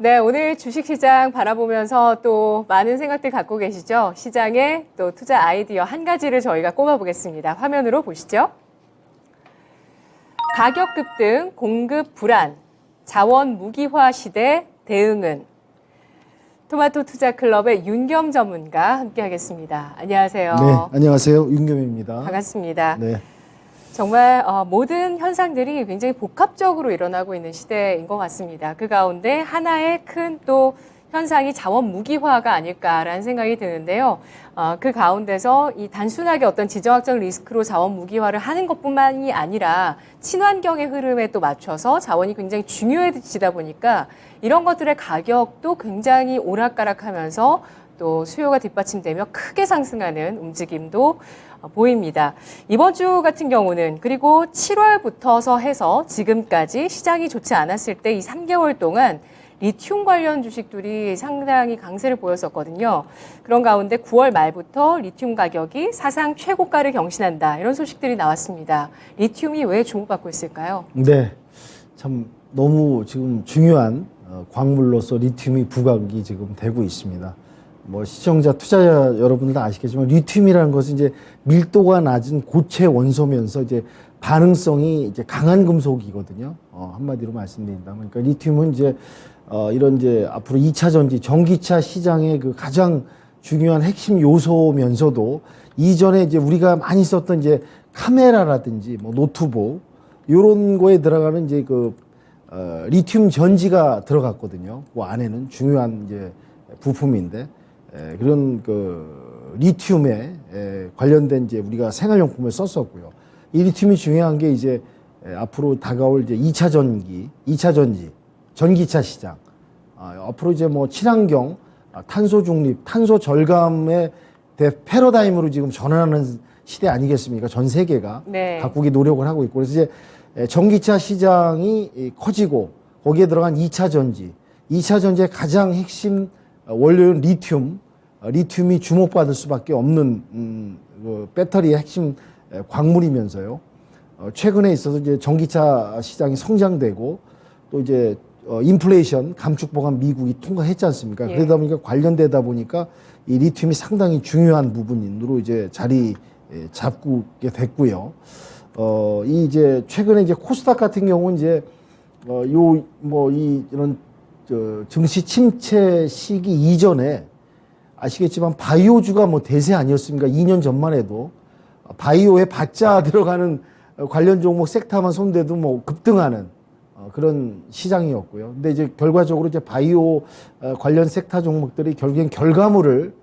네, 오늘 주식시장 바라보면서 또 많은 생각들 갖고 계시죠? 시장의 또 투자 아이디어 한 가지를 저희가 꼽아보겠습니다. 화면으로 보시죠. 가격 급등, 공급 불안, 자원 무기화 시대 대응은? 토마토 투자클럽의 윤겸 전문가 함께하겠습니다. 안녕하세요. 네, 안녕하세요. 윤겸입니다. 반갑습니다. 네. 정말 모든 현상들이 굉장히 복합적으로 일어나고 있는 시대인 것 같습니다. 그 가운데 하나의 큰 또 현상이 자원 무기화가 아닐까라는 생각이 드는데요. 그 가운데서 이 단순하게 어떤 지정학적 리스크로 자원 무기화를 하는 것뿐만이 아니라 친환경의 흐름에 또 맞춰서 자원이 굉장히 중요해지다 보니까 이런 것들의 가격도 굉장히 오락가락하면서 또 수요가 뒷받침되며 크게 상승하는 움직임도 보입니다. 이번 주 같은 경우는 그리고 7월부터서 해서 지금까지 시장이 좋지 않았을 때 이 3개월 동안 리튬 관련 주식들이 상당히 강세를 보였었거든요. 그런 가운데 9월 말부터 리튬 가격이 사상 최고가를 경신한다. 이런 소식들이 나왔습니다. 리튬이 왜 주목받고 있을까요? 네. 참 너무 지금 중요한 광물로서 리튬이 부각이 지금 되고 있습니다. 뭐 시청자, 투자자 여러분들 다 아시겠지만 리튬이라는 것은 이제 밀도가 낮은 고체 원소면서 이제 반응성이 이제 강한 금속이거든요. 한마디로 말씀드린다면. 그러니까 리튬은 이제 이런 이제 앞으로 2차 전지, 전기차 시장의 그 가장 중요한 핵심 요소면서도 이전에 이제 우리가 많이 썼던 이제 카메라라든지 뭐 노트북 요런 거에 들어가는 이제 그 리튬 전지가 들어갔거든요. 그 안에는 중요한 이제 부품인데 그런 그 리튬에 관련된 이제 우리가 생활용품을 썼었고요. 이 리튬이 중요한 게 이제 앞으로 다가올 이제 2차 전기, 2차 전지, 전기차 시장. 앞으로 이제 뭐 친환경, 탄소 중립, 탄소 절감의 패러다임으로 지금 전환하는 시대 아니겠습니까? 전 세계가 네. 바꾸기 노력을 하고 있고. 그래서 이제 전기차 시장이 커지고 거기에 들어간 2차 전지, 2차 전지의 가장 핵심 원료는 리튬이 주목받을 수밖에 없는 그 배터리의 핵심 광물이면서요. 최근에 있어서 이제 전기차 시장이 성장되고 또 이제 인플레이션 감축 법안 미국이 통과했지 않습니까? 예. 그러다 보니까 관련되다 보니까 이 리튬이 상당히 중요한 부분으로 이제 자리 잡게 됐고요. 이 이제 최근에 이제 코스닥 같은 경우는 이제 이런 증시 침체 시기 이전에 아시겠지만 바이오주가 뭐 대세 아니었습니까? 2년 전만 해도 바이오에 바자 들어가는 관련 종목 섹터만 손대도 뭐 급등하는 그런 시장이었고요. 근데 이제 결과적으로 이제 바이오 관련 섹터 종목들이 결국엔 결과물을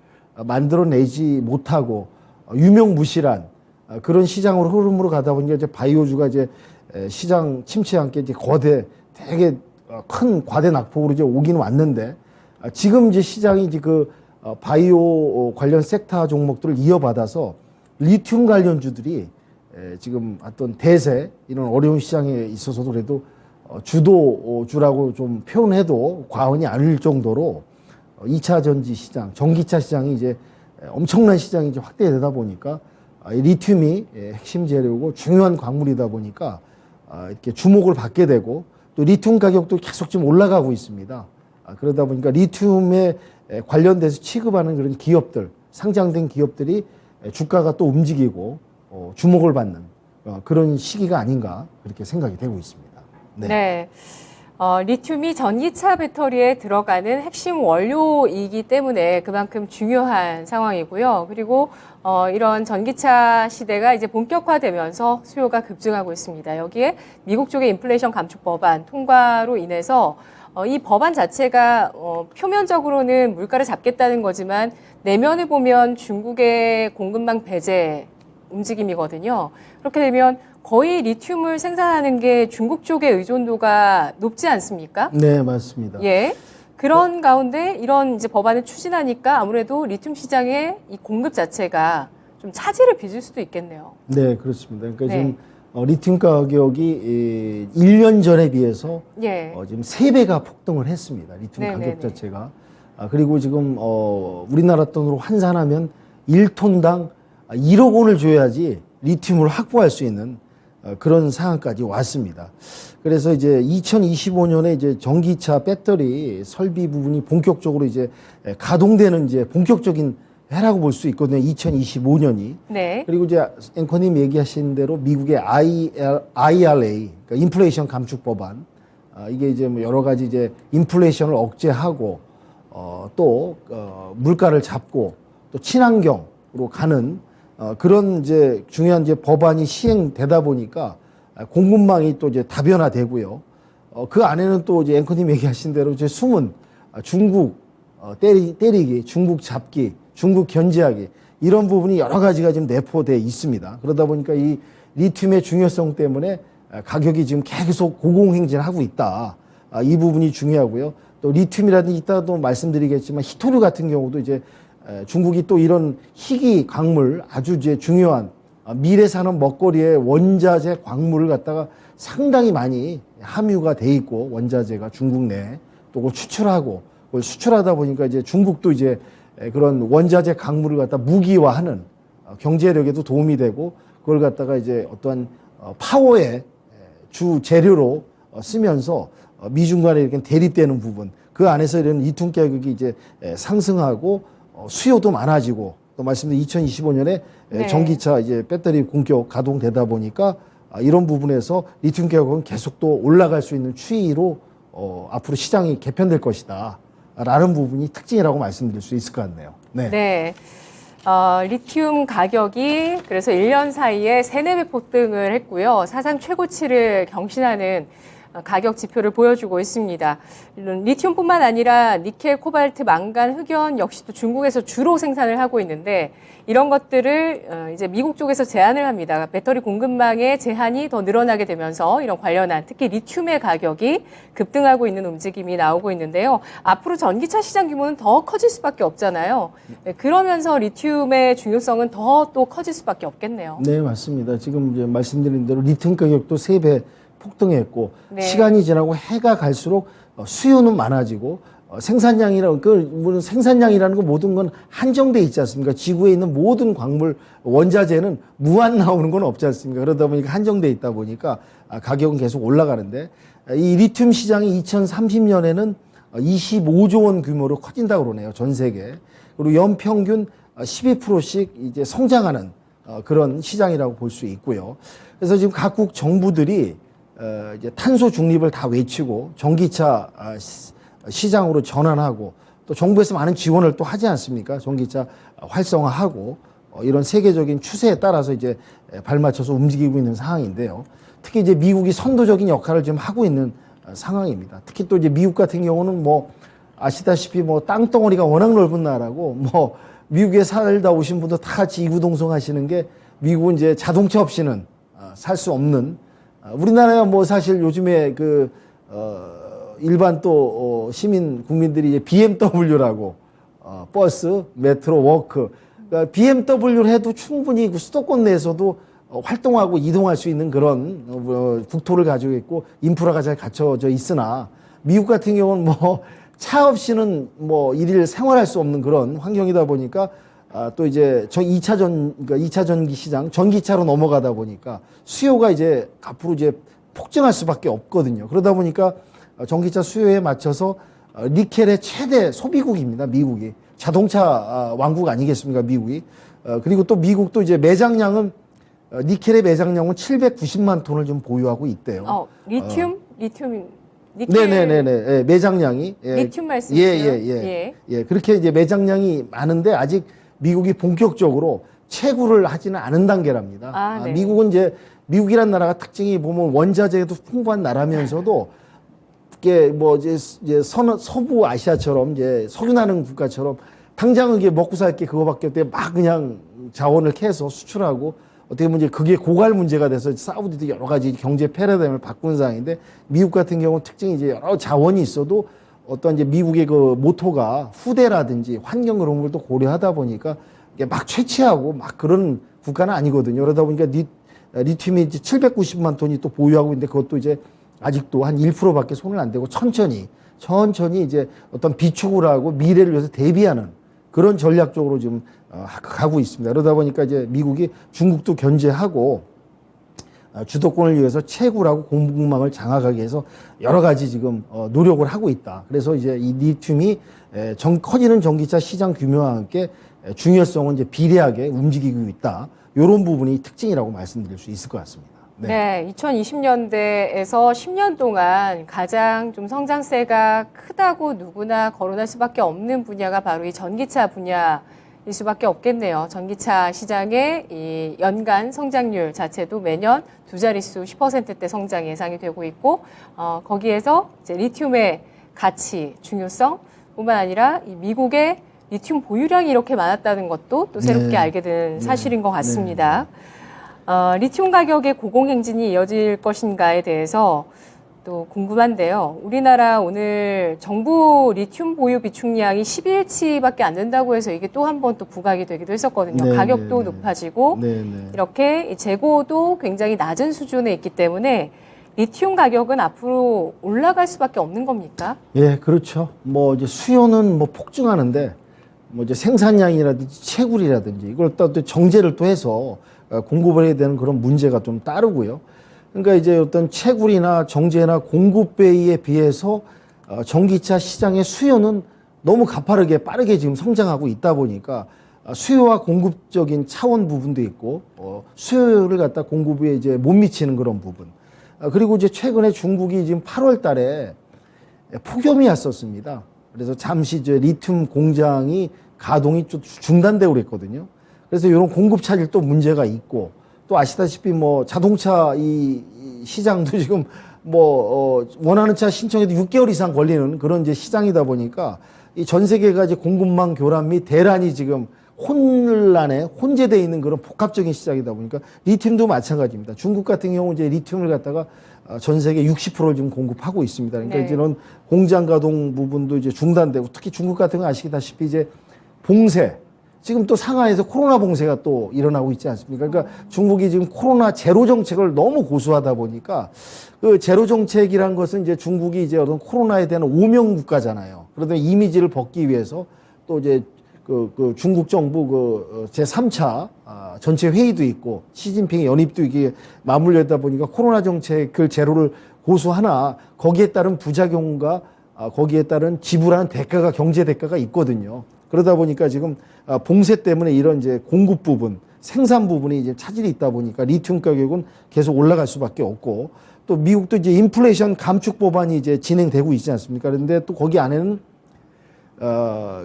만들어내지 못하고 유명무실한 그런 시장으로 흐름으로 가다 보니까 이제 바이오주가 이제 시장 침체와 함께 이제 되게 큰 과대 낙폭으로 이제 오긴 왔는데 지금 이제 시장이 이제 그 바이오 관련 섹터 종목들을 이어받아서 리튬 관련주들이 지금 어떤 대세 이런 어려운 시장에 있어서도 그래도 주도주라고 좀 표현해도 과언이 아닐 정도로 2차 전지 시장, 전기차 시장이 이제 엄청난 시장이 이제 확대되다 보니까 리튬이 핵심 재료고 중요한 광물이다 보니까 이렇게 주목을 받게 되고 또 리튬 가격도 계속 지금 올라가고 있습니다. 그러다 보니까 리튬에 관련돼서 취급하는 그런 기업들, 상장된 기업들이 주가가 또 움직이고 주목을 받는 그런 시기가 아닌가 그렇게 생각이 되고 있습니다. 네. 네. 리튬이 전기차 배터리에 들어가는 핵심 원료이기 때문에 그만큼 중요한 상황이고요. 그리고 이런 전기차 시대가 이제 본격화되면서 수요가 급증하고 있습니다. 여기에 미국 쪽의 인플레이션 감축 법안 통과로 인해서 이 법안 자체가 표면적으로는 물가를 잡겠다는 거지만 내면을 보면 중국의 공급망 배제 움직임이거든요. 그렇게 되면 거의 리튬을 생산하는 게 중국 쪽의 의존도가 높지 않습니까? 네, 맞습니다. 예. 그런 가운데 이런 이제 법안을 추진하니까 아무래도 리튬 시장의 이 공급 자체가 좀 차질을 빚을 수도 있겠네요. 네, 그렇습니다. 그러니까 네. 지금 리튬 가격이 1년 전에 비해서 예. 지금 3배가 폭등을 했습니다. 리튬 네네네. 가격 자체가. 그리고 지금 우리나라 돈으로 환산하면 1톤당 1억 원을 줘야지 리튬을 확보할 수 있는 그런 상황까지 왔습니다. 그래서 이제 2025년에 이제 전기차 배터리 설비 부분이 본격적으로 이제 가동되는 이제 본격적인 해라고 볼 수 있거든요. 2025년이. 네. 그리고 이제 앵커님 얘기하신 대로 미국의 IRA, 그러니까 인플레이션 감축 법안, 이게 이제 뭐 여러 가지 이제 인플레이션을 억제하고 또 물가를 잡고 또 친환경으로 가는 그런 이제 중요한 이제 법안이 시행되다 보니까 공급망이 또 이제 다변화되고요. 그 안에는 또 이제 앵커님 얘기하신 대로 이제 숨은 중국 때리기, 중국 잡기, 중국 견제하기 이런 부분이 여러 가지가 지금 내포되어 있습니다. 그러다 보니까 이 리튬의 중요성 때문에 가격이 지금 계속 고공행진하고 있다. 이 부분이 중요하고요. 또 리튬이라든지 이따도 말씀드리겠지만 히토류 같은 경우도 이제 중국이 또 이런 희귀 광물 아주 이제 중요한 미래 산업 먹거리의 원자재 광물을 갖다가 상당히 많이 함유가 돼 있고 원자재가 중국 내에 또 그걸 추출하고 그걸 수출하다 보니까 이제 중국도 이제 그런 원자재 광물을 갖다 무기화하는 경제력에도 도움이 되고 그걸 갖다가 이제 어떠한 파워의 주 재료로 쓰면서 미중 간에 이렇게 대립되는 부분 그 안에서 이런 리튬 가격이 이제 상승하고 수요도 많아지고 또 말씀드린 2025년에 네. 전기차 이제 배터리 공격 가동되다 보니까 이런 부분에서 리튬 가격은 계속 또 올라갈 수 있는 추이로 앞으로 시장이 개편될 것이다. 라는 부분이 특징이라고 말씀드릴 수 있을 것 같네요. 네. 네. 리튬 가격이 그래서 1년 사이에 3, 4배 폭등을 했고요. 사상 최고치를 경신하는 가격 지표를 보여주고 있습니다. 리튬뿐만 아니라 니켈, 코발트, 망간, 흑연 역시도 중국에서 주로 생산을 하고 있는데 이런 것들을 이제 미국 쪽에서 제한을 합니다. 배터리 공급망의 제한이 더 늘어나게 되면서 이런 관련한 특히 리튬의 가격이 급등하고 있는 움직임이 나오고 있는데요. 앞으로 전기차 시장 규모는 더 커질 수밖에 없잖아요. 그러면서 리튬의 중요성은 더 또 커질 수밖에 없겠네요. 네, 맞습니다. 지금 이제 말씀드린 대로 리튬 가격도 3배 폭등했고 네. 시간이 지나고 해가 갈수록 수요는 많아지고 생산량이라는 물론 생산량이라는 건 모든 건 한정돼 있지 않습니까? 지구에 있는 모든 광물 원자재는 무한 나오는 건 없지 않습니까? 그러다 보니까 한정돼 있다 보니까 가격은 계속 올라가는데 이 리튬 시장이 2030년에는 25조 원 규모로 커진다고 그러네요. 전 세계. 그리고 연평균 12%씩 이제 성장하는 그런 시장이라고 볼 수 있고요. 그래서 지금 각국 정부들이 이제 탄소 중립을 다 외치고 전기차 시장으로 전환하고 또 정부에서 많은 지원을 또 하지 않습니까? 전기차 활성화하고 이런 세계적인 추세에 따라서 이제 발맞춰서 움직이고 있는 상황인데요. 특히 이제 미국이 선도적인 역할을 지금 하고 있는 상황입니다. 특히 또 이제 미국 같은 경우는 뭐 아시다시피 뭐 땅덩어리가 워낙 넓은 나라고 뭐 미국에 살다 오신 분도 다 같이 이구동성 하시는 게 미국은 이제 자동차 없이는 살 수 없는 우리나라야 뭐 사실 요즘에 일반 또 시민 국민들이 이제 BMW라고 버스, 메트로, 워크 그러니까 BMW를 해도 충분히 그 수도권 내에서도 활동하고 이동할 수 있는 그런 국토를 가지고 있고 인프라가 잘 갖춰져 있으나 미국 같은 경우는 뭐 차 없이는 뭐 일일 생활할 수 없는 그런 환경이다 보니까 또 이제 2차 전기 시장 전기차로 넘어가다 보니까 수요가 이제 앞으로 이제 폭증할 수밖에 없거든요. 그러다 보니까 전기차 수요에 맞춰서 니켈의 최대 소비국입니다. 미국이 자동차 왕국 아니겠습니까? 미국이 그리고 또 미국도 이제 매장량은 니켈의 매장량은 790만 톤을 좀 보유하고 있대요. 리튬? 리튬 네네네네. 매장량이. 리튬 말씀이세요? 예. 그렇게 이제 매장량이 많은데 아직 미국이 본격적으로 채굴을 하지는 않은 단계랍니다. 네. 미국은 이제 미국이란 나라가 특징이 보면 원자재도 풍부한 나라면서도 이게 뭐 이제 서부 아시아처럼 이제 석유나는 국가처럼 당장 이게 먹고 살 게 그거밖에 없대 막 그냥 자원을 캐서 수출하고 어떻게 보면 이제 그게 고갈 문제가 돼서 사우디도 여러 가지 경제 패러다임을 바꾼 상황인데 미국 같은 경우는 특징이 이제 여러 자원이 있어도 어떤 이제 미국의 그 모토가 후대라든지 환경 그런 걸 또 고려하다 보니까 이게 막 채취하고 막 그런 국가는 아니거든요. 그러다 보니까 리튬이 이제 790만 톤이 또 보유하고 있는데 그것도 이제 아직도 한 1%밖에 손을 안 대고 천천히 이제 어떤 비축을 하고 미래를 위해서 대비하는 그런 전략적으로 지금 가고 있습니다. 그러다 보니까 이제 미국이 중국도 견제하고 주도권을 위해서 채굴하고 공급망을 장악하기 위해서 여러 가지 지금 노력을 하고 있다. 그래서 이제 이 리튬이 커지는 전기차 시장 규모와 함께 중요성은 이제 비례하게 움직이고 있다. 이런 부분이 특징이라고 말씀드릴 수 있을 것 같습니다. 네, 2020년대에서 10년 동안 가장 좀 성장세가 크다고 누구나 거론할 수밖에 없는 분야가 바로 이 전기차 분야일 수밖에 없겠네요. 전기차 시장의 이 연간 성장률 자체도 매년 두 자릿수 10%대 성장 예상이 되고 있고, 거기에서 이제 리튬의 가치, 중요성 뿐만 아니라 이 미국의 리튬 보유량이 이렇게 많았다는 것도 또 새롭게 알게 된 사실인 것 같습니다. 리튬 가격의 고공행진이 이어질 것인가에 대해서 또 궁금한데요. 우리나라 오늘 정부 리튬 보유 비축량이 12일치밖에 안 된다고 해서 이게 또 한 번 또 부각이 되기도 했었거든요. 가격도 높아지고 이렇게 재고도 굉장히 낮은 수준에 있기 때문에 리튬 가격은 앞으로 올라갈 수밖에 없는 겁니까? 예, 그렇죠. 뭐 이제 수요는 뭐 폭증하는데 뭐 이제 생산량이라든지 채굴이라든지 이걸 또 정제를 또 해서 공급을 해야 되는 그런 문제가 좀 따르고요. 그러니까 이제 어떤 채굴이나 정제나 공급 베이에 비해서 전기차 시장의 수요는 너무 가파르게 빠르게 지금 성장하고 있다 보니까 수요와 공급적인 차원 부분도 있고 수요를 갖다 공급에 이제 못 미치는 그런 부분. 그리고 이제 최근에 중국이 지금 8월 달에 폭염이 왔었습니다. 그래서 잠시 이제 리튬 공장이 가동이 좀 중단되고 그랬거든요. 그래서 이런 공급 차질 또 문제가 있고 또 아시다시피 뭐 자동차 이 시장도 지금 뭐 원하는 차 신청해도 6개월 이상 걸리는 그런 이제 시장이다 보니까 이 전 세계가 이제 공급망 교란 및 대란이 지금 혼란에 혼재되어 있는 그런 복합적인 시장이다 보니까 리튬도 마찬가지입니다. 중국 같은 경우 이제 리튬을 갖다가 전 세계 60%를 지금 공급하고 있습니다. 그러니까 이제 이런 공장 가동 부분도 이제 중단되고 특히 중국 같은 거 아시다시피 이제 봉쇄 지금 또 상하이에서 코로나 봉쇄가 또 일어나고 있지 않습니까? 그러니까 중국이 지금 코로나 제로 정책을 너무 고수하다 보니까 그 제로 정책이란 것은 이제 중국이 이제 어떤 코로나에 대한 오명 국가잖아요. 그러다 이미지를 벗기 위해서 또 이제 그 중국 정부 제3차 전체 회의도 있고 시진핑의 연입도 이게 맞물려다 보니까 코로나 정책을 제로를 고수하나 거기에 따른 부작용과 거기에 따른 지불하는 대가가 경제 대가가 있거든요. 그러다 보니까 지금 봉쇄 때문에 이런 이제 공급 부분, 생산 부분이 이제 차질이 있다 보니까 리튬 가격은 계속 올라갈 수밖에 없고 또 미국도 이제 인플레이션 감축 법안이 이제 진행되고 있지 않습니까? 그런데 또 거기 안에는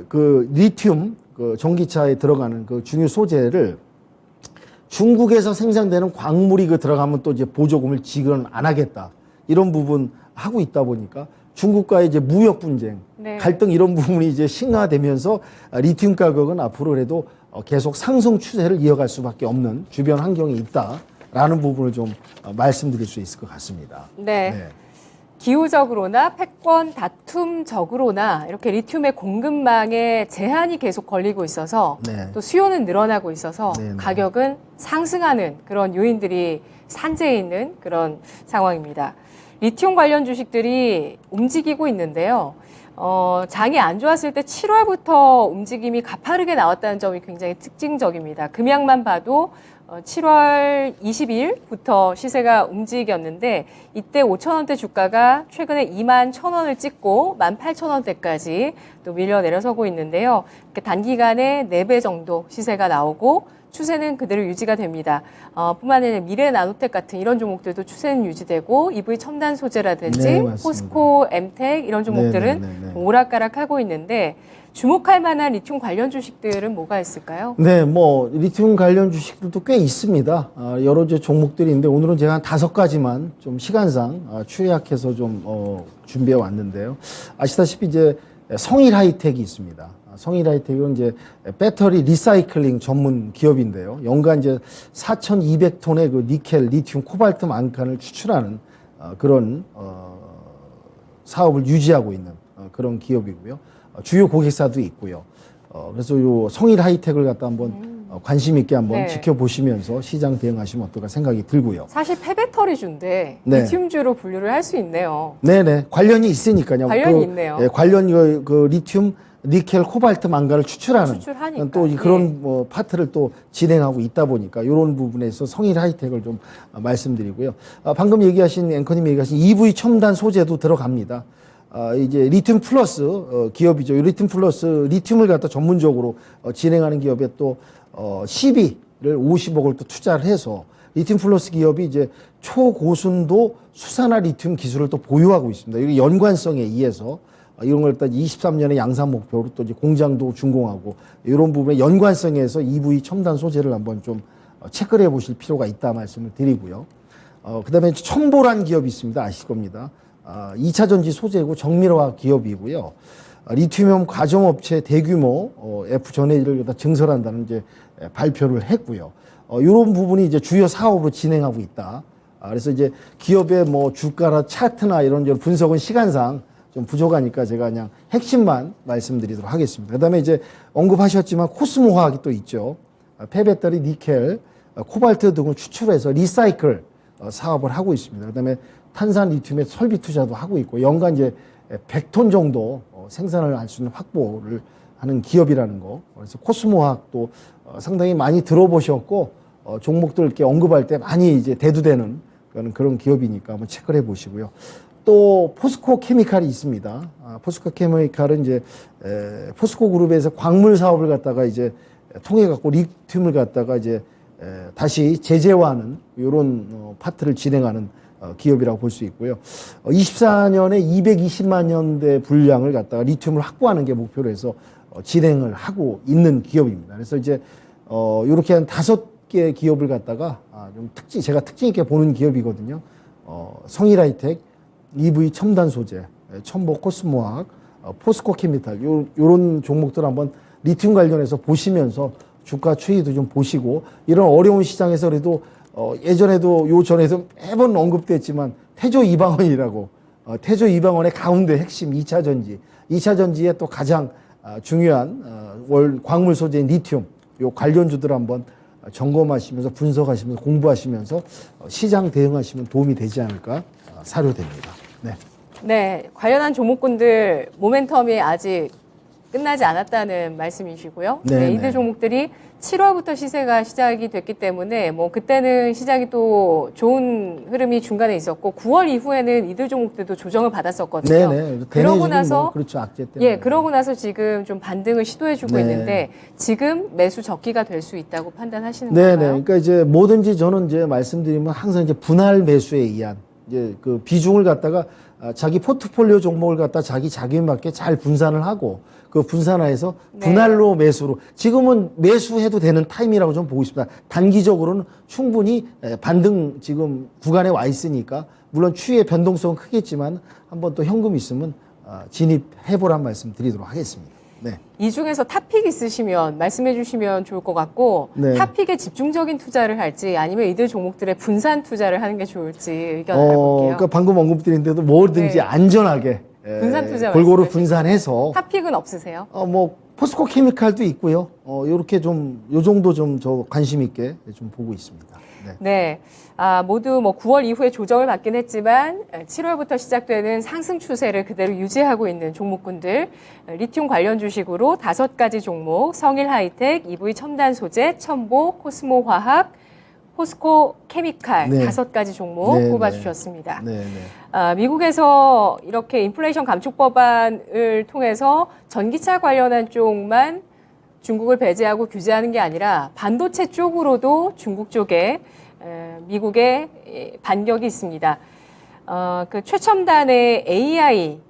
그 리튬 그 전기차에 들어가는 그 중요 소재를 중국에서 생산되는 광물이 그 들어가면 또 이제 보조금을 지급은 안 하겠다. 이런 부분 하고 있다 보니까 중국과의 이제 무역 분쟁, 갈등 이런 부분이 이제 심화되면서 리튬 가격은 앞으로 그래도 계속 상승 추세를 이어갈 수밖에 없는 주변 환경이 있다라는 부분을 좀 말씀드릴 수 있을 것 같습니다. 네. 기후적으로나 패권 다툼적으로나 이렇게 리튬의 공급망에 제한이 계속 걸리고 있어서 또 수요는 늘어나고 있어서 가격은 상승하는 그런 요인들이 산재해 있는 그런 상황입니다. 리튬 관련 주식들이 움직이고 있는데요. 장이 안 좋았을 때 7월부터 움직임이 가파르게 나왔다는 점이 굉장히 특징적입니다. 금양만 봐도 7월 22일부터 시세가 움직였는데 이때 5,000원대 주가가 최근에 21,000원을 찍고 18,000원대까지 또 밀려 내려서고 있는데요. 이렇게 단기간에 4배 정도 시세가 나오고 추세는 그대로 유지가 됩니다. 뿐만 아니라 미래 나노텍 같은 이런 종목들도 추세는 유지되고 EV 첨단 소재라든지 포스코, 엠텍 이런 종목들은 오락가락하고 있는데 주목할 만한 리튬 관련 주식들은 뭐가 있을까요? 네, 뭐 리튬 관련 주식들도 꽤 있습니다. 여러 이제 종목들이 있는데 오늘은 제가 한 5가지만 좀 시간상 추리약해서 좀 준비해 왔는데요. 아시다시피 이제 성일 하이텍이 있습니다. 성일 하이텍은 이제 배터리 리사이클링 전문 기업인데요. 연간 이제 4,200톤의 그 니켈, 리튬, 코발트 만칸을 추출하는 그런 사업을 유지하고 있는 그런 기업이고요. 주요 고객사도 있고요. 그래서 요 성일 하이텍을 갖다 한번 관심 있게 한번 지켜보시면서 시장 대응하시면 어떨까 생각이 들고요. 사실 폐배터리주인데 리튬주로 분류를 할 수 있네요. 네네. 관련이 있으니까요. 관련이 있네요. 관련 그 리튬 니켈, 코발트, 망가를 추출하는 추출하니까. 또 그런 뭐 파트를 또 진행하고 있다 보니까 이런 부분에서 성일 하이텍을 좀 말씀드리고요. 방금 얘기하신 앵커님 얘기하신 EV 첨단 소재도 들어갑니다. 이제 리튬 플러스 기업이죠. 리튬 플러스 리튬을 갖다 전문적으로 진행하는 기업에 또 시비를 50억을 또 투자를 해서 리튬 플러스 기업이 이제 초고순도 수산화 리튬 기술을 또 보유하고 있습니다. 이게 연관성에 의해서 이런 걸 일단 23년에 양산 목표로 또 이제 공장도 준공하고 이런 부분에 연관성에서 EV 첨단 소재를 한번 좀 체크를 해보실 필요가 있다 말씀을 드리고요. 그다음에 첨보란 기업이 있습니다. 아실 겁니다. 2차 전지 소재고 정밀화학 기업이고요. 리튬이온 과정업체 대규모 F 전해질을 증설한다는 이제 발표를 했고요. 이런 부분이 이제 주요 사업으로 진행하고 있다. 그래서 이제 기업의 뭐 주가나 차트나 이런 분석은 시간상 좀 부족하니까 제가 그냥 핵심만 말씀드리도록 하겠습니다. 그다음에 이제 언급하셨지만 코스모 화학이 또 있죠. 폐배터리, 니켈, 코발트 등을 추출해서 리사이클 사업을 하고 있습니다. 그다음에 탄산 리튬의 설비 투자도 하고 있고 연간 이제 100톤 정도 생산을 할 수 있는 확보를 하는 기업이라는 거. 그래서 코스모 화학도 상당히 많이 들어보셨고 종목들 이렇게 언급할 때 많이 이제 대두되는 그런 기업이니까 한번 체크를 해보시고요. 또 포스코 케미칼이 있습니다. 포스코 케미칼은 이제 포스코 그룹에서 광물 사업을 갖다가 이제 통해 갖고 리튬을 갖다가 이제 다시 재제화하는 이런 파트를 진행하는 기업이라고 볼 수 있고요. 24년에 220만 년대 분량을 갖다가 리튬을 확보하는 게 목표로 해서 진행을 하고 있는 기업입니다. 그래서 이제 이렇게 한 5개 기업을 갖다가 좀 제가 특징 있게 보는 기업이거든요. 성일 하이텍, EV 첨단 소재, 첨보 코스모학, 포스코 케미칼 요런 종목들 한번 리튬 관련해서 보시면서 주가 추이도 좀 보시고 이런 어려운 시장에서 그래도 예전에도 전에도 매번 언급됐지만 태조 이방원이라고 태조 이방원의 가운데 핵심 2차 전지 2차 전지에 또 가장 중요한 광물 소재인 리튬 요 관련주들 한번 점검하시면서 분석하시면서 공부하시면서 시장 대응하시면 도움이 되지 않을까 사료됩니다. 네. 네, 관련한 종목군들 모멘텀이 아직 끝나지 않았다는 말씀이시고요. 네, 이들 종목들이 7월부터 시세가 시작이 됐기 때문에 뭐 그때는 시장이 또 좋은 흐름이 중간에 있었고 9월 이후에는 이들 종목들도 조정을 받았었거든요. 네네. 그러고 나서 뭐 그렇죠. 악재 때문에. 예, 그러고 나서 지금 좀 반등을 시도해주고 있는데 지금 매수 적기가 될 수 있다고 판단하시는 건가요? 네네. 그러니까 이제 뭐든지 저는 이제 말씀드리면 항상 이제 분할 매수에 의한 이제 그 비중을 갖다가 자기 포트폴리오 종목을 갖다 자기에 맞게 잘 분산을 하고 그 분산화해서 분할로 매수로 지금은 매수해도 되는 타임이라고 좀 보고 있습니다. 단기적으로는 충분히 반등 지금 구간에 와 있으니까 물론 추이의 변동성은 크겠지만 한번 또 현금 있으면 진입해보란 말씀 드리도록 하겠습니다. 네. 이 중에서 탑픽 있으시면 말씀해 주시면 좋을 것 같고 탑픽에 집중적인 투자를 할지 아니면 이들 종목들의 분산 투자를 하는 게 좋을지 의견 알아볼게요. 그러니까 방금 언급드린 대로 뭐든지 안전하게 분산 투자 골고루 분산해서 탑픽은 없으세요? 뭐 포스코 케미칼도 있고요. 요렇게 좀 요 정도 좀 저 관심 있게 좀 보고 있습니다. 네. 모두 뭐 9월 이후에 조정을 받긴 했지만 7월부터 시작되는 상승 추세를 그대로 유지하고 있는 종목군들 리튬 관련 주식으로 5가지 종목 성일 하이텍, EV 첨단 소재, 첨보, 코스모 화학, 포스코 케미칼 5가지 종목 꼽아주셨습니다. 미국에서 이렇게 인플레이션 감축 법안을 통해서 전기차 관련한 쪽만 중국을 배제하고 규제하는 게 아니라 반도체 쪽으로도 중국 쪽에 미국의 반격이 있습니다. 그 최첨단의 AI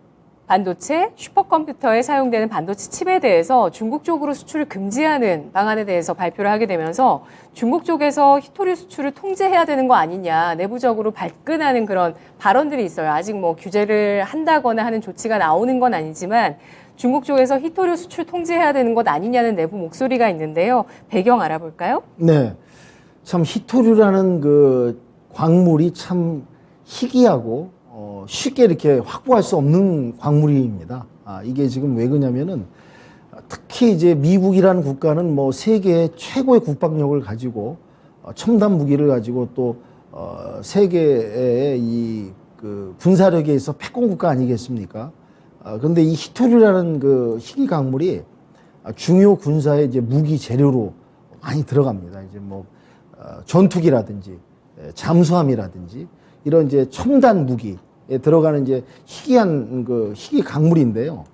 반도체, 슈퍼컴퓨터에 사용되는 반도체 칩에 대해서 중국 쪽으로 수출을 금지하는 방안에 대해서 발표를 하게 되면서 중국 쪽에서 히토리 수출을 통제해야 되는 거 아니냐, 내부적으로 발끈하는 그런 발언들이 있어요. 아직 뭐 규제를 한다거나 하는 조치가 나오는 건 아니지만 중국 쪽에서 히토리 수출 통제해야 되는 것 아니냐는 내부 목소리가 있는데요. 배경 알아볼까요? 네. 참 히토류라는 그 광물이 참 희귀하고 쉽게 이렇게 확보할 수 없는 광물입니다. 이게 지금 왜 그러냐면은 특히 이제 미국이라는 국가는 뭐 세계 최고의 국방력을 가지고 첨단 무기를 가지고 또 세계의 이 그 군사력에 있어 패권 국가 아니겠습니까? 그런데 이 히토류라는 그 희귀 강물이 중요 군사의 이제 무기 재료로 많이 들어갑니다. 이제 뭐 전투기라든지 잠수함이라든지 이런 이제 첨단 무기에 들어가는 이제 희귀한 그 희귀 강물인데요.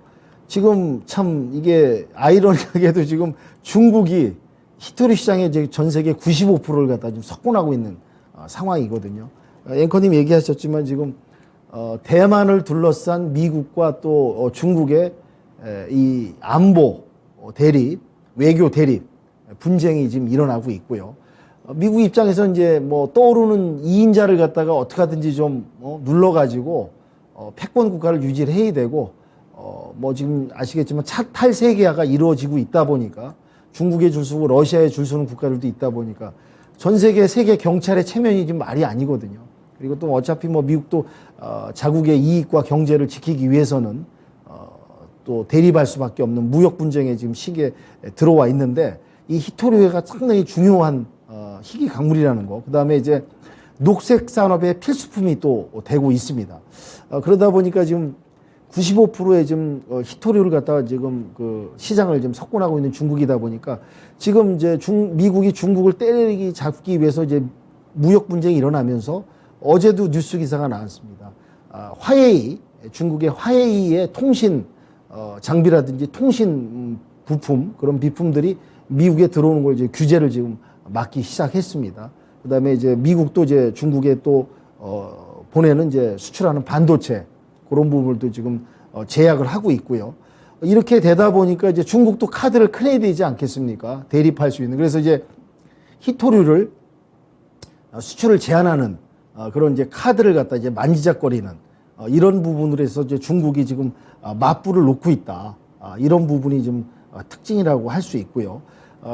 지금 참 이게 아이러니하게도 지금 중국이 히토류 시장의 이제 전 세계 95%를 갖다 지금 석권하고 있는 상황이거든요. 앵커님 얘기하셨지만 지금 대만을 둘러싼 미국과 또 중국의 이 안보 대립, 외교 대립 분쟁이 지금 일어나고 있고요. 미국 입장에서 이제 뭐 떠오르는 2인자를 갖다가 어떻게 하든지 좀 눌러가지고 패권 국가를 유지를 해야 되고 뭐 지금 아시겠지만 탈세계화가 이루어지고 있다 보니까 중국에 줄 서고 러시아에 줄 서는 국가들도 있다 보니까 전 세계 세계 경찰의 체면이 지금 말이 아니거든요. 그리고 또 어차피 뭐 미국도 자국의 이익과 경제를 지키기 위해서는 또 대립할 수밖에 없는 무역 분쟁의 지금 시기에 들어와 있는데 이 히토류가 상당히 중요한 희귀 강물이라는 거. 그다음에 이제 녹색 산업의 필수품이 또 되고 있습니다. 그러다 보니까 지금 95%의 지금 히토류를 갖다가 지금 그 시장을 지금 석권하고 있는 중국이다 보니까 지금 이제 미국이 중국을 때리기 잡기 위해서 이제 무역 분쟁이 일어나면서 어제도 뉴스 기사가 나왔습니다. 화웨이, 중국의 화웨이의 통신 장비라든지 통신 부품 그런 비품들이 미국에 들어오는 걸 이제 규제를 지금 막기 시작했습니다. 그다음에 이제 미국도 이제 중국에 또 보내는 이제 수출하는 반도체 그런 부분들도 지금 제약을 하고 있고요. 이렇게 되다 보니까 이제 중국도 카드를 꺼내야 되지 않겠습니까? 대립할 수 있는. 그래서 이제 히토류를 수출을 제한하는 그런 이제 카드를 갖다 이제 만지작거리는 이런 부분으로 해서 이제 중국이 지금 맞불을 놓고 있다. 이런 부분이 좀 특징이라고 할 수 있고요.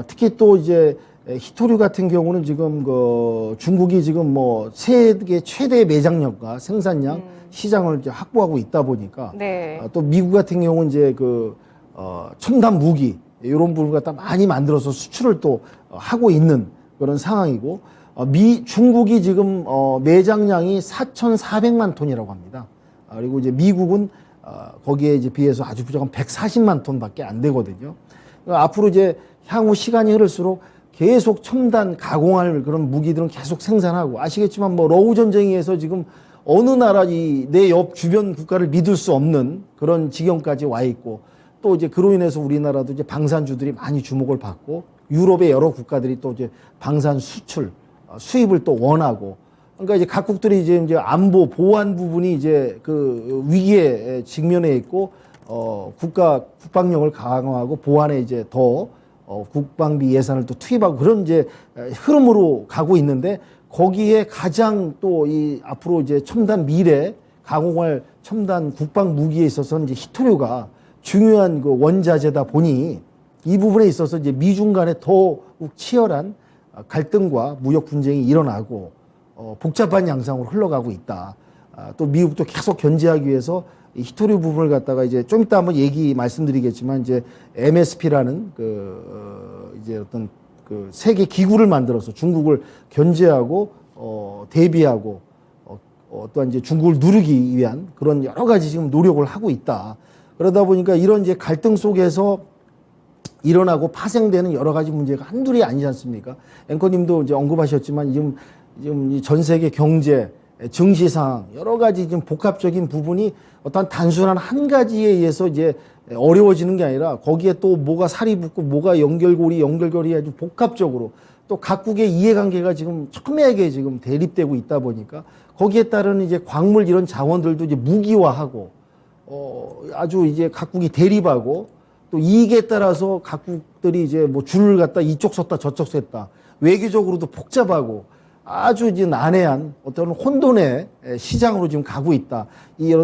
특히 또 이제 히토류 같은 경우는 지금 그 중국이 지금 뭐 세계 최대 매장력과 생산량 시장을 이제 확보하고 있다 보니까 네. 또 미국 같은 경우는 이제 그 첨단 무기 이런 부분을 갖다 많이 만들어서 수출을 또 하고 있는 그런 상황이고 중국이 지금 매장량이 4,400만 톤이라고 합니다. 그리고 이제 미국은 거기에 이제 비해서 아주 부족한 140만 톤밖에 안 되거든요. 그러니까 앞으로 이제 향후 시간이 흐를수록 계속 첨단 가공할 그런 무기들은 계속 생산하고 아시겠지만 뭐 러우 전쟁에서 지금 어느 나라 내 옆 주변 국가를 믿을 수 없는 그런 지경까지 와 있고 또 이제 그로 인해서 우리나라도 이제 방산주들이 많이 주목을 받고 유럽의 여러 국가들이 또 이제 방산 수출 수입을 또 원하고 그러니까 이제 각국들이 이제 안보 보안 부분이 이제 그 위기에 직면해 있고 국방력을 강화하고 보안에 이제 더 국방비 예산을 또 투입하고 그런 이제 흐름으로 가고 있는데 거기에 가장 또 이 앞으로 이제 첨단 미래 가공할 첨단 국방 무기에 있어서는 이제 히토류가 중요한 그 원자재다 보니 이 부분에 있어서 이제 미중 간에 더욱 치열한 갈등과 무역 분쟁이 일어나고 복잡한 양상으로 흘러가고 있다. 또 미국도 계속 견제하기 위해서 이 히토류 부분을 갖다가 이제 좀 이따 한번 말씀드리겠지만 이제 MSP라는 이제 어떤 그 세계 기구를 만들어서 중국을 견제하고 대비하고 또한 이제 중국을 누르기 위한 그런 여러 가지 지금 노력을 하고 있다. 그러다 보니까 이런 이제 갈등 속에서 일어나고 파생되는 여러 가지 문제가 한둘이 아니지 않습니까? 앵커님도 이제 언급하셨지만 지금 이 전 세계 경제, 증시 상황 여러 가지 지금 복합적인 부분이 어떤 단순한 한 가지에 의해서 이제 어려워지는 게 아니라 거기에 또 뭐가 살이 붙고 뭐가 연결고리 아주 복합적으로 또 각국의 이해관계가 지금 첨예하게 지금 대립되고 있다 보니까 거기에 따른 이제 광물 이런 자원들도 이제 무기화하고 아주 이제 각국이 대립하고 또 이익에 따라서 각국들이 이제 뭐 줄을 갖다 이쪽 섰다 저쪽 섰다 외교적으로도 복잡하고 아주 이제 난해한 어떤 혼돈의 시장으로 지금 가고 있다.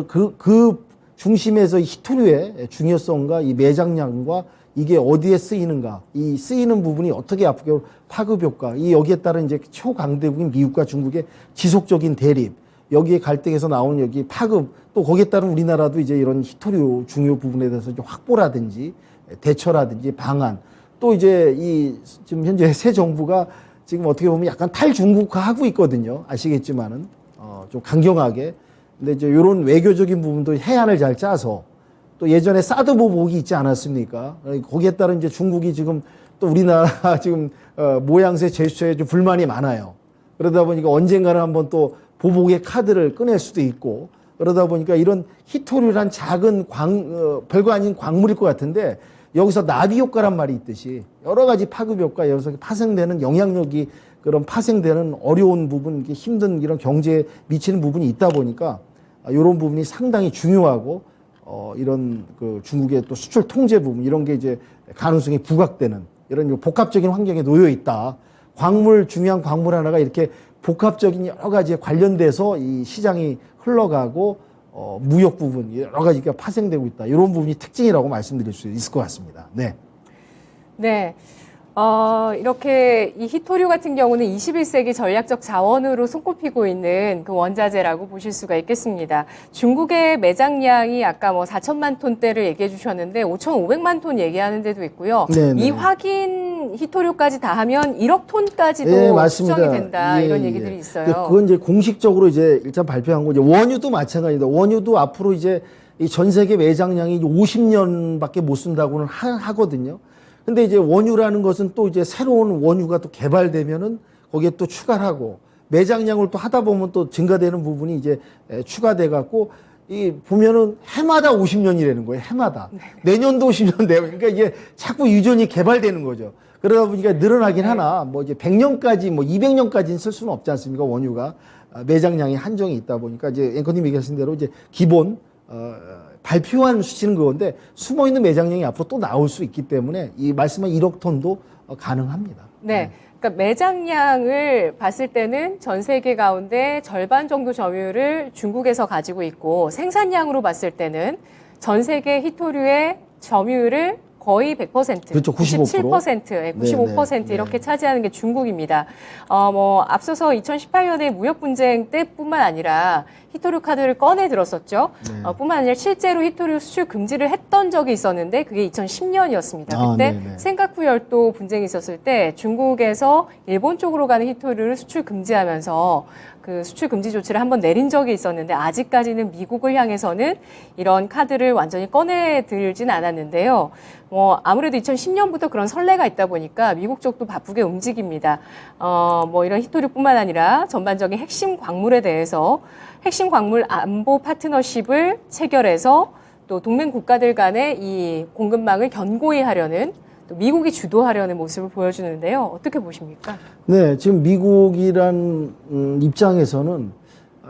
그 중심에서 히토류의 중요성과 이 매장량과 이게 어디에 쓰이는가, 이 쓰이는 부분이 어떻게 앞으로 파급 효과, 여기에 따른 이제 초강대국인 미국과 중국의 지속적인 대립, 여기에 갈등에서 나오는 여기 파급, 또 거기에 따른 우리나라도 이제 이런 히토류 중요 부분에 대해서 이제 확보라든지 대처라든지 방안, 또 이제 지금 현재 새 정부가 지금 어떻게 보면 약간 탈중국화 하고 있거든요. 아시겠지만은 좀 강경하게. 근데 이제 이런 외교적인 부분도 해안을 잘 짜서 또 예전에 사드 보복이 있지 않았습니까? 거기에 따른 이제 중국이 지금 또 우리나라 지금 모양새 제스처에 좀 불만이 많아요. 그러다 보니까 언젠가는 한번 또 보복의 카드를 꺼낼 수도 있고 그러다 보니까 이런 히토류란 작은 별거 아닌 광물일 것 같은데 여기서 나비 효과란 말이 있듯이 여러 가지 파급 효과, 여기서 파생되는 영향력이 그런 파생되는 어려운 부분, 힘든 이런 경제에 미치는 부분이 있다 보니까 이런 부분이 상당히 중요하고 이런 그 중국의 또 수출 통제 부분 이런 게 이제 가능성이 부각되는 이런 복합적인 환경에 놓여 있다. 중요한 광물 하나가 이렇게 복합적인 여러 가지에 관련돼서 이 시장이 흘러가고 무역 부분 여러 가지가 파생되고 있다. 이런 부분이 특징이라고 말씀드릴 수 있을 것 같습니다. 네. 네. 이렇게 이 히토류 같은 경우는 21세기 전략적 자원으로 손꼽히고 있는 그 원자재라고 보실 수가 있겠습니다. 중국의 매장량이 아까 뭐 4천만 톤대를 얘기해 주셨는데 5,500만 톤 얘기하는 데도 있고요. 네네. 이 확인 히토류까지 다 하면 1억 톤까지도 네, 맞습니다. 추정이 된다. 예, 이런 예. 얘기들이 있어요. 그건 이제 공식적으로 이제 일단 발표한 거죠. 원유도 마찬가지입니다. 원유도 앞으로 이제 이 전 세계 매장량이 50년밖에 못 쓴다고는 하거든요. 근데 이제 원유라는 것은 또 이제 새로운 원유가 또 개발되면은 거기에 또 추가를 하고 매장량을 또 하다 보면 또 증가되는 부분이 이제 추가돼 갖고 이 보면은 해마다 50년이라는 거예요. 해마다. 내년도 50년 되고 그러니까 이게 자꾸 유전이 개발되는 거죠. 그러다 보니까 늘어나긴 하나 뭐 이제 100년까지 뭐 200년까지는 쓸 수는 없지 않습니까? 원유가 매장량이 한정이 있다 보니까 이제 앵커님 얘기하신 대로 이제 기본 발표한 수치는 그건데 숨어있는 매장량이 앞으로 또 나올 수 있기 때문에 이 말씀한 1억 톤도 가능합니다. 네. 그러니까 매장량을 봤을 때는 전 세계 가운데 절반 정도 점유율을 중국에서 가지고 있고 생산량으로 봤을 때는 전 세계 히토류의 점유율을 거의 100%, 그렇죠. 97%, 95% 이렇게 차지하는 게 중국입니다. 앞서서 2018년에 무역 분쟁 때뿐만 아니라 히토류 카드를 꺼내 들었었죠. 뿐만 아니라 실제로 히토류 수출 금지를 했던 적이 있었는데 그게 2010년이었습니다. 그때 센카쿠 열도 분쟁이 있었을 때 중국에서 일본 쪽으로 가는 히토류를 수출 금지하면서 그 수출 금지 조치를 한번 내린 적이 있었는데 아직까지는 미국을 향해서는 이런 카드를 완전히 꺼내 들진 않았는데요. 아무래도 2010년부터 그런 선례가 있다 보니까 미국 쪽도 바쁘게 움직입니다. 이런 히토류뿐만 아니라 전반적인 핵심 광물에 대해서 핵심 광물 안보 파트너십을 체결해서 또 동맹 국가들 간의 이 공급망을 견고히 하려는 또 미국이 주도하려는 모습을 보여주는데요. 어떻게 보십니까? 네, 지금 미국이란 입장에서는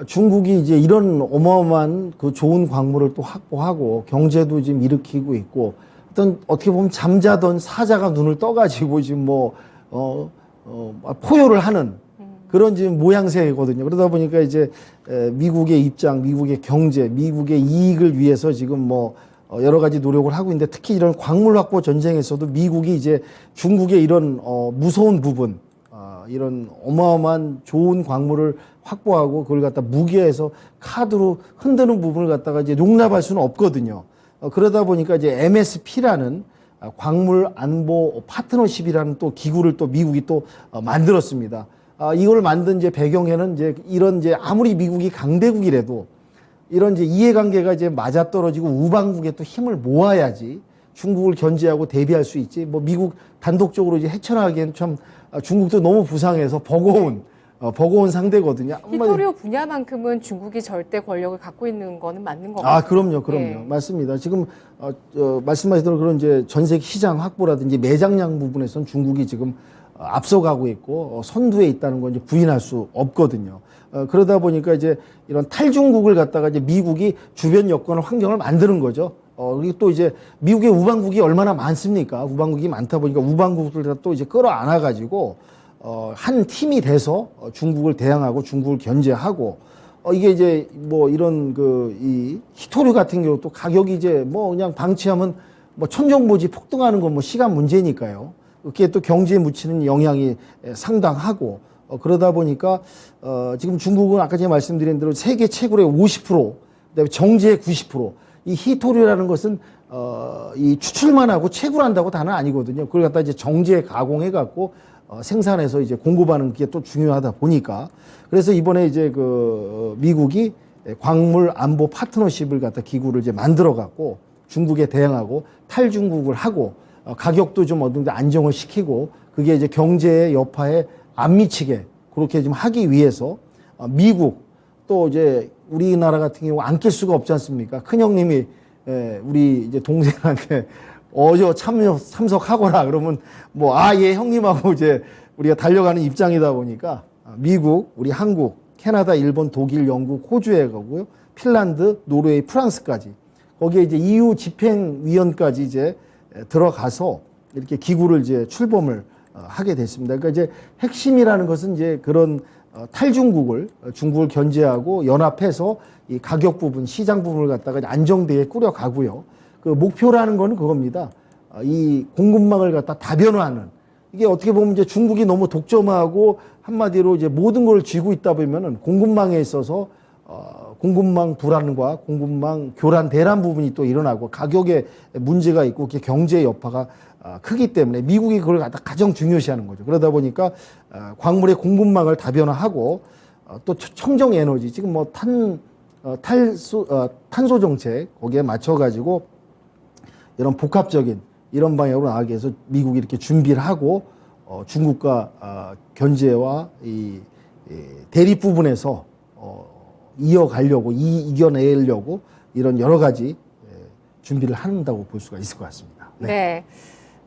중국이 이제 이런 어마어마한 그 좋은 광물을 또 확보하고 경제도 지금 일으키고 있고 어떻게 보면 잠자던 사자가 눈을 떠가지고 지금 포효를 하는 그런 지금 모양새거든요. 그러다 보니까 이제 미국의 입장, 미국의 경제, 미국의 이익을 위해서 지금 여러 가지 노력을 하고 있는데 특히 이런 광물 확보 전쟁에서도 미국이 이제 중국의 이런 무서운 부분, 이런 어마어마한 좋은 광물을 확보하고 그걸 갖다 무기화해서 카드로 흔드는 부분을 갖다가 이제 용납할 수는 없거든요. 그러다 보니까 이제 MSP라는 광물 안보 파트너십이라는 또 기구를 또 미국이 또 만들었습니다. 이걸 만든 이제 배경에는 이제 이런 이제 아무리 미국이 강대국이라도 이런 이제 이해관계가 이제 맞아떨어지고 우방국에 또 힘을 모아야지 중국을 견제하고 대비할 수 있지. 미국 단독적으로 이제 헤쳐나가기엔 참 중국도 너무 부상해서 버거운 상대거든요. 히토류 분야만큼은 중국이 절대 권력을 갖고 있는 거는 맞는 것 같아요. 그럼요. 네. 맞습니다. 지금 말씀하신 대로 그런 이제 전 세계 시장 확보라든지 매장량 부분에서는 중국이 지금 앞서가고 있고 선두에 있다는 건 이제 부인할 수 없거든요. 그러다 보니까 이제 이런 탈중국을 갖다가 이제 미국이 주변 여건을 환경을 만드는 거죠. 그리고 또 이제 미국의 우방국이 얼마나 많습니까? 우방국이 많다 보니까 우방국들 또 이제 끌어안아 가지고 한 팀이 돼서 중국을 대항하고 중국을 견제하고 이게 이제 이런 이 히토류 같은 경우 또 가격이 이제 그냥 방치하면 천정부지 폭등하는 건 시간 문제니까요. 그게 또 경제에 미치는 영향이 상당하고 그러다 보니까 지금 중국은 아까 제가 말씀드린 대로 세계 채굴의 50%, 그다음에 정제의 90%. 이 히토류라는 것은 이 추출만 하고 채굴한다고 다는 아니거든요. 그걸 갖다 이제 정제 가공해 갖고 생산해서 이제 공급하는 게 또 중요하다 보니까 그래서 이번에 이제 미국이 광물 안보 파트너십을 갖다 기구를 이제 만들어 갖고 중국에 대응하고 탈중국을 하고 가격도 좀 어느 정도 안정을 시키고 그게 이제 경제의 여파에 안 미치게 그렇게 좀 하기 위해서 미국 또 이제 우리나라 같은 경우 안 낄 수가 없지 않습니까? 큰형님이 우리 이제 동생한테 어저 참석하거라 그러면 뭐 예 형님하고 이제 우리가 달려가는 입장이다 보니까 미국, 우리 한국, 캐나다, 일본, 독일, 영국, 호주에 가고요. 핀란드, 노르웨이, 프랑스까지 거기에 이제 EU 집행위원까지 이제 들어가서 이렇게 기구를 이제 출범을 하게 됐습니다. 그러니까 이제 핵심이라는 것은 이제 그런 탈중국을 중국을 견제하고 연합해서 이 가격 부분, 시장 부분을 갖다가 안정되게 꾸려가고요. 그 목표라는 거는 그겁니다. 이 공급망을 갖다 다변화하는 이게 어떻게 보면 이제 중국이 너무 독점하고 한마디로 이제 모든 걸 쥐고 있다 보면은 공급망에 있어서 공급망 불안과 공급망 교란 대란 부분이 또 일어나고 가격에 문제가 있고 이렇게 경제 여파가 크기 때문에 미국이 그걸 갖다 가장 중요시하는 거죠. 그러다 보니까 광물의 공급망을 다변화하고 또 청정 에너지 지금 뭐 탄소 정책 거기에 맞춰 가지고 이런 복합적인 이런 방향으로 나가기 위해서 미국이 이렇게 준비를 하고 중국과 견제와 이 대립 부분에서 이어가려고 이겨내려고 이런 여러 가지 준비를 한다고 볼 수가 있을 것 같습니다. 네.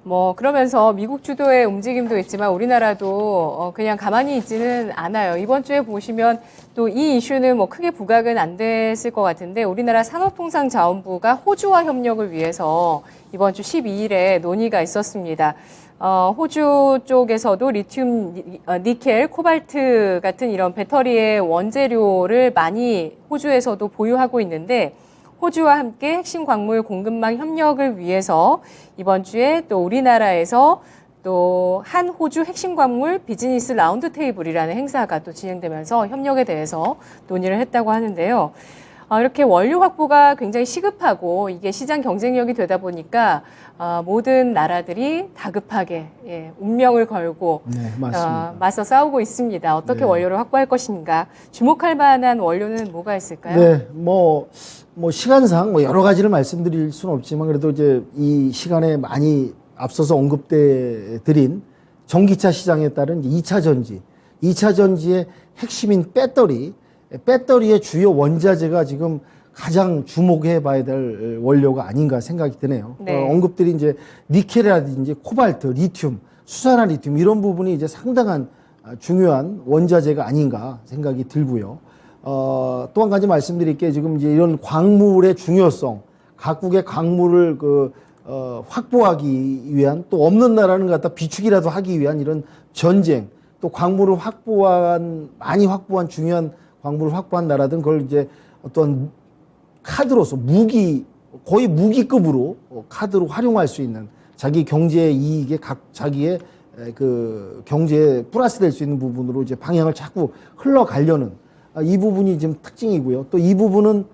뭐 그러면서 미국 주도의 움직임도 있지만 우리나라도 그냥 가만히 있지는 않아요. 이번 주에 보시면 또 이 이슈는 뭐 크게 부각은 안 됐을 것 같은데 우리나라 산업통상자원부가 호주와 협력을 위해서 이번 주 12일에 논의가 있었습니다. 호주 쪽에서도 리튬, 니켈, 코발트 같은 이런 배터리의 원재료를 많이 호주에서도 보유하고 있는데 호주와 함께 핵심 광물 공급망 협력을 위해서 이번 주에 또 우리나라에서 또 한 호주 핵심 광물 비즈니스 라운드 테이블이라는 행사가 또 진행되면서 협력에 대해서 논의를 했다고 하는데요. 이렇게 원료 확보가 굉장히 시급하고 이게 시장 경쟁력이 되다 보니까 모든 나라들이 다급하게 운명을 걸고 네, 맞습니다. 맞서 싸우고 있습니다. 어떻게 네. 원료를 확보할 것인가? 주목할 만한 원료는 뭐가 있을까요? 네, 뭐 시간상 뭐 여러 가지를 말씀드릴 수는 없지만 그래도 이제 이 시간에 많이 앞서서 언급돼 드린 전기차 시장에 따른 2차 전지, 2차 전지의 핵심인 배터리의 주요 원자재가 지금 가장 주목해 봐야 될 원료가 아닌가 생각이 드네요. 네. 언급드린 이제 니켈이라든지 코발트, 리튬, 수산화 리튬 이런 부분이 이제 상당한 중요한 원자재가 아닌가 생각이 들고요. 또 한 가지 말씀드릴 게 지금 이제 이런 광물의 중요성, 각국의 광물을 확보하기 위한 또 없는 나라는 갖다 비축이라도 하기 위한 이런 전쟁, 또 광물을 많이 확보한 중요한 광물을 확보한 나라들은 그걸 이제 어떤 카드로서 거의 무기급으로 카드로 활용할 수 있는 자기 경제 이익에 자기의 그 경제에 플러스 될 수 있는 부분으로 이제 방향을 자꾸 흘러가려는 이 부분이 지금 특징이고요. 또 이 부분은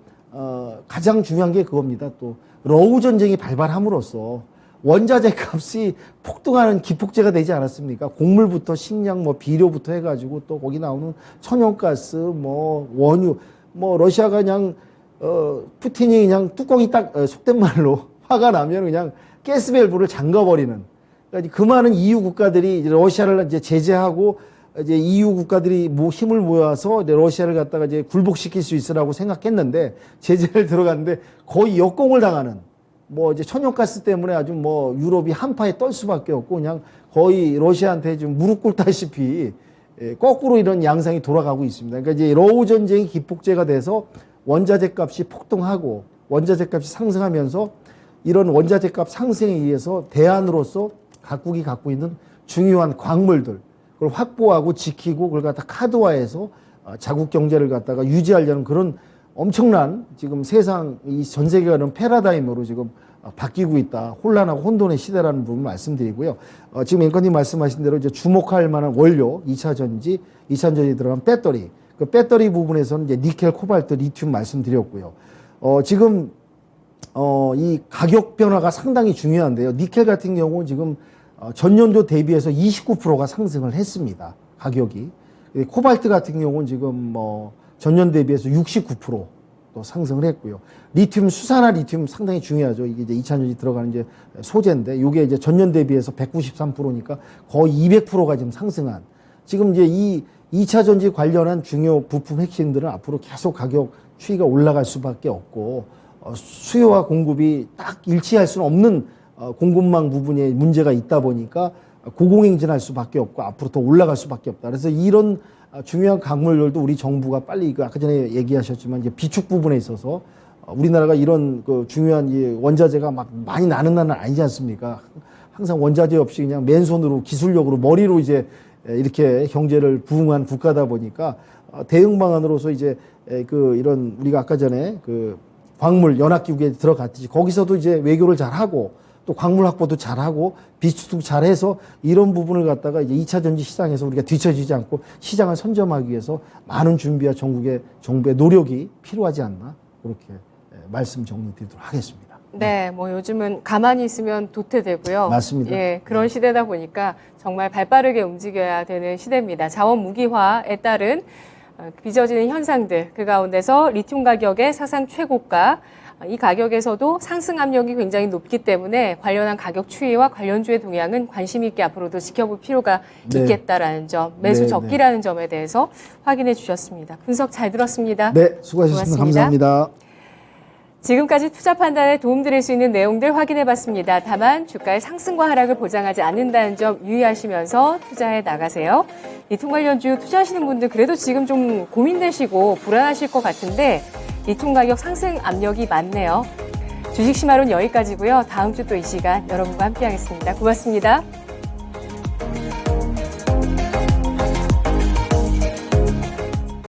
가장 중요한 게 그겁니다. 또 러우 전쟁이 발발함으로써 원자재 값이 폭등하는 기폭제가 되지 않았습니까? 곡물부터 식량, 비료부터 해가지고 또 거기 나오는 천연가스, 원유, 러시아가 그냥 푸틴이 그냥 뚜껑이 딱 속된 말로 화가 나면 그냥 가스밸브를 잠가버리는. 그러니까 그 많은 EU 국가들이 이제 러시아를 이제 제재하고 이제 EU 국가들이 힘을 모아서 이제 러시아를 갖다가 이제 굴복시킬 수 있으라고 생각했는데 제재를 들어갔는데 거의 역공을 당하는 이제 천연가스 때문에 아주 유럽이 한파에 떨 수밖에 없고 그냥 거의 러시아한테 좀 무릎 꿇다시피 거꾸로 이런 양상이 돌아가고 있습니다. 그러니까 이제 러우 전쟁이 기폭제가 돼서 원자재 값이 폭등하고 원자재 값이 상승하면서 이런 원자재 값 상승에 의해서 대안으로서 각국이 갖고 있는 중요한 광물들 그걸 확보하고 지키고 그걸 갖다 카드화해서 자국 경제를 갖다가 유지하려는 그런 엄청난 지금 세상 이 전 세계가 이런 패러다임으로 지금 바뀌고 있다. 혼란하고 혼돈의 시대라는 부분 말씀드리고요. 지금 앵커님 말씀하신 대로 이제 주목할 만한 원료 2차 전지 들어간 배터리. 그 배터리 부분에서는 이제 니켈, 코발트, 리튬 말씀드렸고요. 지금 이 가격 변화가 상당히 중요한데요. 니켈 같은 경우 지금 전년도 대비해서 29%가 상승을 했습니다. 가격이. 코발트 같은 경우는 지금 전년 대비해서 69%, 또 상승을 했고요. 리튬, 수산화 리튬 상당히 중요하죠. 이게 이제 2차 전지 들어가는 이제 소재인데, 이게 이제 전년 대비해서 193%니까 거의 200%가 지금 상승한. 지금 이제 이 2차 전지 관련한 중요 부품 핵심들은 앞으로 계속 가격 추이가 올라갈 수밖에 없고, 수요와 공급이 딱 일치할 수는 없는 공급망 부분에 문제가 있다 보니까 고공행진할 수밖에 없고 앞으로 더 올라갈 수밖에 없다. 그래서 이런 중요한 강물들도 우리 정부가 빨리 아까 전에 얘기하셨지만 이제 비축 부분에 있어서 우리나라가 이런 그 중요한 이 원자재가 막 많이 나는 나라는 아니지 않습니까? 항상 원자재 없이 그냥 맨손으로 기술력으로 머리로 이제 이렇게 경제를 부흥한 국가다 보니까 대응 방안으로서 이제 그 이런 우리가 아까 전에 그 광물 연합기구에 들어갔듯이 거기서도 이제 외교를 잘하고 또 광물 확보도 잘하고 비축도 잘해서 이런 부분을 갖다가 이제 2차 전지 시장에서 우리가 뒤처지지 않고 시장을 선점하기 위해서 많은 준비와 정부의 노력이 필요하지 않나 그렇게 말씀 정리드리도록 하겠습니다. 네, 뭐 요즘은 가만히 있으면 도태되고요. 맞습니다. 예, 그런 시대다 보니까 정말 발빠르게 움직여야 되는 시대입니다. 자원 무기화에 따른 빚어지는 현상들, 그 가운데서 리튬 가격의 사상 최고가, 이 가격에서도 상승 압력이 굉장히 높기 때문에 관련한 가격 추이와 관련주의 동향은 관심 있게 앞으로도 지켜볼 필요가 네. 있겠다라는 점, 매수 네, 적기라는 점에 대해서 확인해 주셨습니다. 분석 잘 들었습니다. 네, 수고하셨습니다. 감사합니다. 지금까지 투자 판단에 도움드릴 수 있는 내용들 확인해봤습니다. 다만 주가의 상승과 하락을 보장하지 않는다는 점 유의하시면서 투자해 나가세요. 리튬 관련주 투자하시는 분들 그래도 지금 좀 고민되시고 불안하실 것 같은데 리튬 가격 상승 압력이 많네요. 주식 심화론 여기까지고요. 다음 주 또 이 시간 여러분과 함께하겠습니다. 고맙습니다.